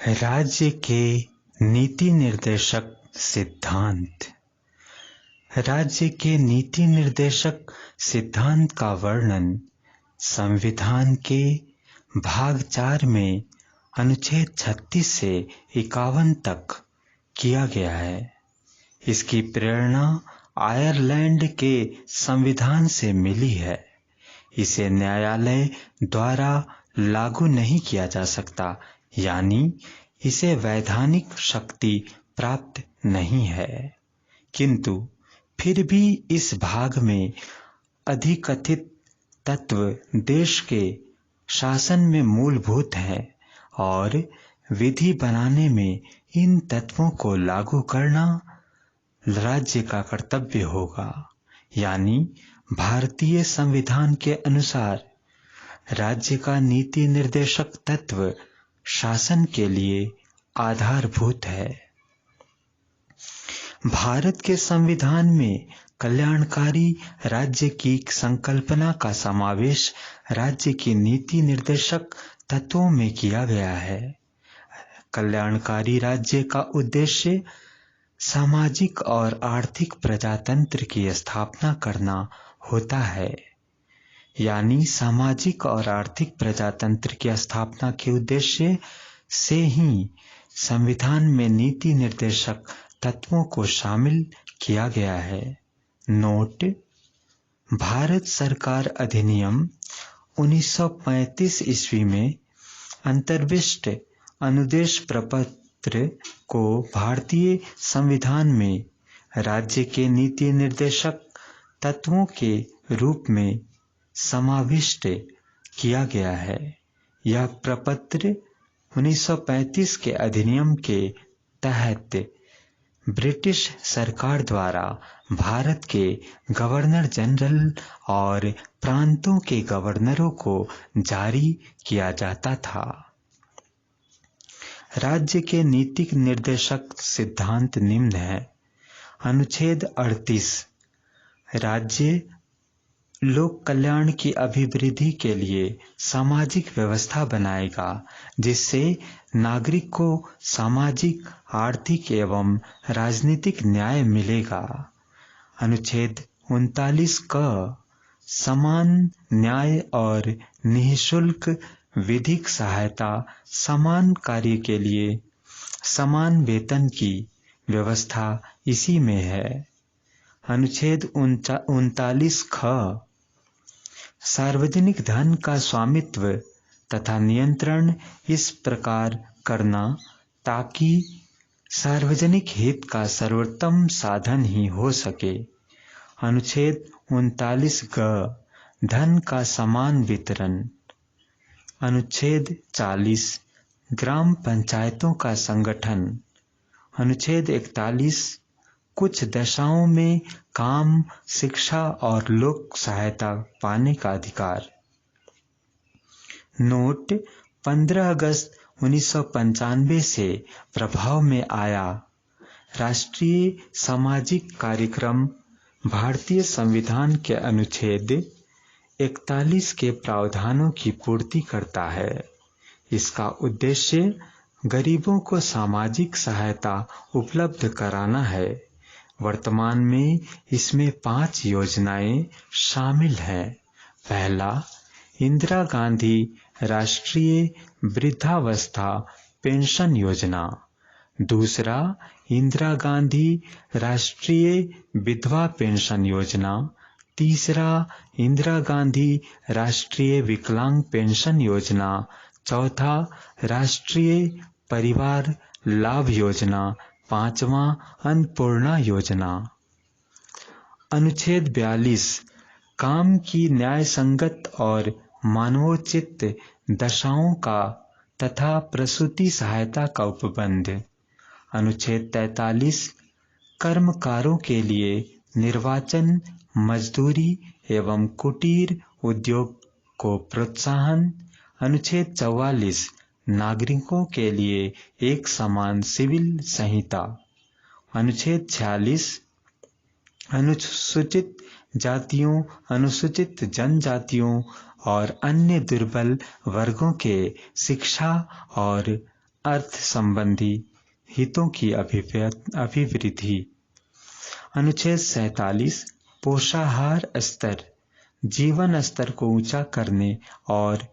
राज्य के नीति निर्देशक सिद्धांत। राज्य के नीति निर्देशक सिद्धांत का वर्णन संविधान के भाग 4 में अनुच्छेद 36 से 51 तक किया गया है। इसकी प्रेरणा आयरलैंड के संविधान से मिली है। इसे न्यायालय द्वारा लागू नहीं किया जा सकता, यानी इसे वैधानिक शक्ति प्राप्त नहीं है। किंतु फिर भी इस भाग में अधिकथित तत्व देश के शासन में मूलभूत हैं और विधि बनाने में इन तत्वों को लागू करना राज्य का कर्तव्य होगा। यानी भारतीय संविधान के अनुसार राज्य का नीति निर्देशक तत्व शासन के लिए आधारभूत है। भारत के संविधान में कल्याणकारी राज्य की संकल्पना का समावेश राज्य की नीति निर्देशक तत्वों में किया गया है। कल्याणकारी राज्य का उद्देश्य सामाजिक और आर्थिक प्रजातंत्र की स्थापना करना होता है। यानी सामाजिक और आर्थिक प्रजातंत्र की स्थापना के उद्देश्य से ही संविधान में नीति निर्देशक तत्वों को शामिल किया गया है। नोट: भारत सरकार अधिनियम 1935 ईस्वी में अंतर्विष्ट अनुदेश प्रपत्र को भारतीय संविधान में राज्य के नीति निर्देशक तत्वों के रूप में समाविष्ट किया गया है। यह प्रपत्र 1935 के अधिनियम के तहत ब्रिटिश सरकार द्वारा भारत के गवर्नर जनरल और प्रांतों के गवर्नरों को जारी किया जाता था। राज्य के नीति निर्देशक सिद्धांत निम्न है। अनुच्छेद 38 राज्य लोक कल्याण की अभिवृद्धि के लिए सामाजिक व्यवस्था बनाएगा, जिससे नागरिक को सामाजिक, आर्थिक एवं राजनीतिक न्याय मिलेगा। अनुच्छेद 39 क समान न्याय और निःशुल्क विधिक सहायता, समान कार्य के लिए समान वेतन की व्यवस्था इसी में है। अनुच्छेद 39 ख सार्वजनिक धन का स्वामित्व तथा नियंत्रण इस प्रकार करना ताकि सार्वजनिक हित का सर्वोत्तम साधन ही हो सके। अनुच्छेद 39 ग धन का समान वितरण। अनुच्छेद 40 ग्राम पंचायतों का संगठन। अनुच्छेद 41 कुछ दशाओं में काम, शिक्षा और लोक सहायता पाने का अधिकार। नोट: 15 अगस्त 1995 से प्रभाव में आया राष्ट्रीय सामाजिक कार्यक्रम भारतीय संविधान के अनुच्छेद 41 के प्रावधानों की पूर्ति करता है। इसका उद्देश्य गरीबों को सामाजिक सहायता उपलब्ध कराना है। वर्तमान में इसमें 5 योजनाएं शामिल हैं। पहला, इंदिरा गांधी राष्ट्रीय वृद्धावस्था पेंशन योजना। दूसरा, इंदिरा गांधी राष्ट्रीय विधवा पेंशन योजना। तीसरा, इंदिरा गांधी राष्ट्रीय विकलांग पेंशन योजना। चौथा, राष्ट्रीय परिवार लाभ योजना। पांचवा, अन्नपूर्णा योजना। अनुच्छेद 42 काम की न्याय संगत और मानवोचित दशाओं का तथा प्रसूति सहायता का उपबंध। अनुच्छेद 43 कर्मकारों के लिए निर्वाचन, मजदूरी एवं कुटीर उद्योग को प्रोत्साहन। अनुच्छेद 44 नागरिकों के लिए एक समान सिविल संहिता। अनुच्छेद 46 अनुसूचित जातियों, अनुसूचित जनजातियों और अन्य दुर्बल वर्गों के शिक्षा और अर्थ संबंधी हितों की अभिवृद्धि। अनुच्छेद 47 पोषाहार स्तर, जीवन स्तर को ऊंचा करने और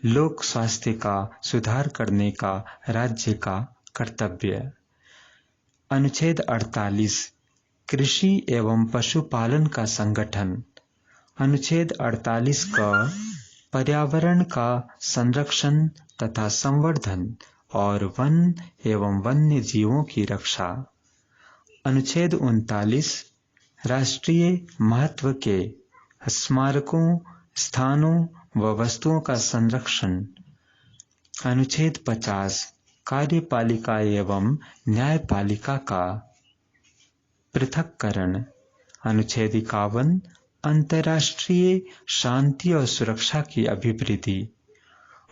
लोक स्वास्थ्य का सुधार करने का राज्य का कर्तव्य। अनुच्छेद 48 कृषि एवं पशुपालन का संगठन। अनुच्छेद 48 का पर्यावरण का संरक्षण तथा संवर्धन और वन एवं वन्य जीवों की रक्षा। अनुच्छेद 39 राष्ट्रीय महत्व के स्मारकों, स्थानों व वस्तुओं का संरक्षण। अनुच्छेद 50 कार्यपालिका एवं न्यायपालिका का पृथक्करण। अनुच्छेद 51 अंतर्राष्ट्रीय शांति और सुरक्षा की अभिवृद्धि।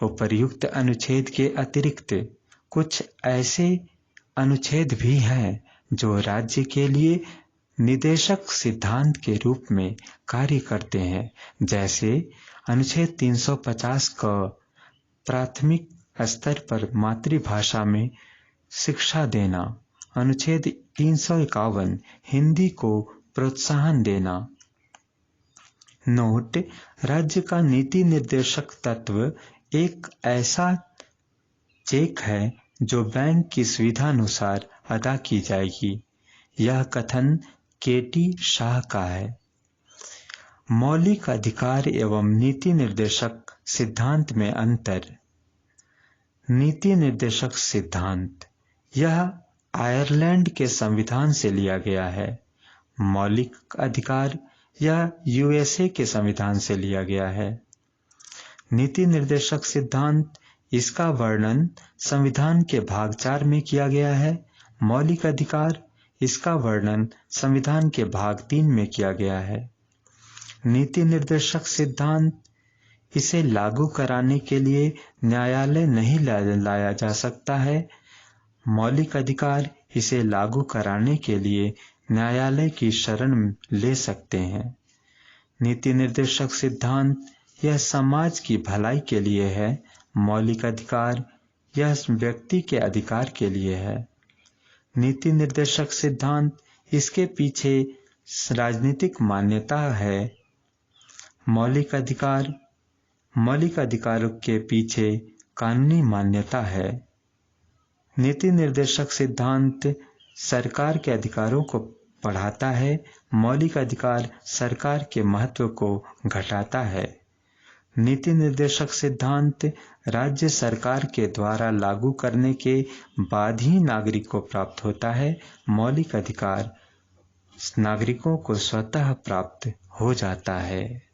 उपर्युक्त अनुच्छेद के अतिरिक्त कुछ ऐसे अनुच्छेद भी हैं जो राज्य के लिए निदेशक सिद्धांत के रूप में कार्य करते हैं, जैसे अनुच्छेद 350 का प्राथमिक स्तर पर मातृभाषा में शिक्षा देना। अनुच्छेद 351 हिंदी को प्रोत्साहन देना। नोट: राज्य का नीति निर्देशक तत्व एक ऐसा चेक है जो बैंक की सुविधानुसार अदा की जाएगी। यह कथन केटी शाह का है। मौलिक अधिकार एवं नीति निर्देशक सिद्धांत में अंतर। नीति निर्देशक सिद्धांत यह आयरलैंड के संविधान से लिया गया है। मौलिक अधिकार यह यूएसए के संविधान से लिया गया है। नीति निर्देशक सिद्धांत इसका वर्णन संविधान के भाग 4 में किया गया है। मौलिक अधिकार इसका वर्णन संविधान के भाग 3 में किया गया है। नीति निर्देशक सिद्धांत इसे लागू कराने के लिए न्यायालय नहीं लाया जा सकता है। मौलिक अधिकार इसे लागू कराने के लिए न्यायालय की शरण ले सकते हैं। नीति निर्देशक सिद्धांत यह समाज की भलाई के लिए है। मौलिक अधिकार यह व्यक्ति के अधिकार के लिए है। नीति निर्देशक सिद्धांत इसके पीछे राजनीतिक मान्यता है। मौलिक अधिकारों के पीछे कानूनी मान्यता है। नीति निर्देशक सिद्धांत सरकार के अधिकारों को बढ़ाता है। मौलिक अधिकार सरकार के महत्व को घटाता है। नीति निर्देशक सिद्धांत राज्य सरकार के द्वारा लागू करने के बाद ही नागरिक को प्राप्त होता है। मौलिक अधिकार नागरिकों को स्वतः प्राप्त हो जाता है।